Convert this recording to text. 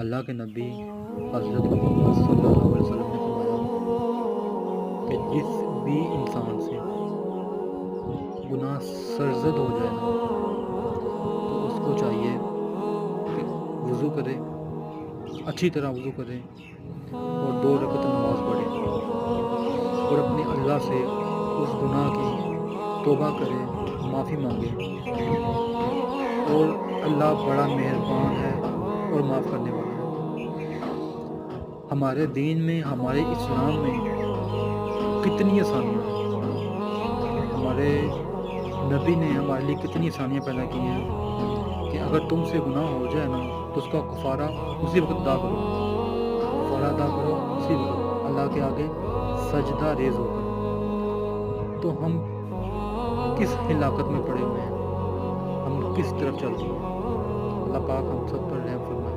اللہ کے نبی حضرت محمد صلی اللہ علیہ وسلم نے فرمایا کہ جس بھی انسان سے گناہ سرزد ہو جائے نا تو اس کو چاہیے کہ وضو کرے، اچھی طرح وضو کرے اور 2 رکعت نماز پڑھے اور اپنے اللہ سے اس گناہ کی توبہ کرے، معافی مانگے، اور اللہ بڑا مہربان ہے اور معاف کرنے والا ہے۔ ہمارے دین میں، ہمارے اسلام میں کتنی آسانیاں ہیں، ہمارے نبی نے ہمارے لیے کتنی آسانیاں پیدا کی ہیں کہ اگر تم سے گناہ ہو جائے نا تو اس کا کفارہ اسی وقت ادا کرو، کفارہ ادا کرو اسی وقت اللہ کے آگے سجدہ ریز ہو کر۔ تو ہم کس ہلاکت میں پڑے ہوئے ہیں، ہم کس طرف چل رہے ہیں؟ اللہ پاک ہم سب پر رحم فرمائے۔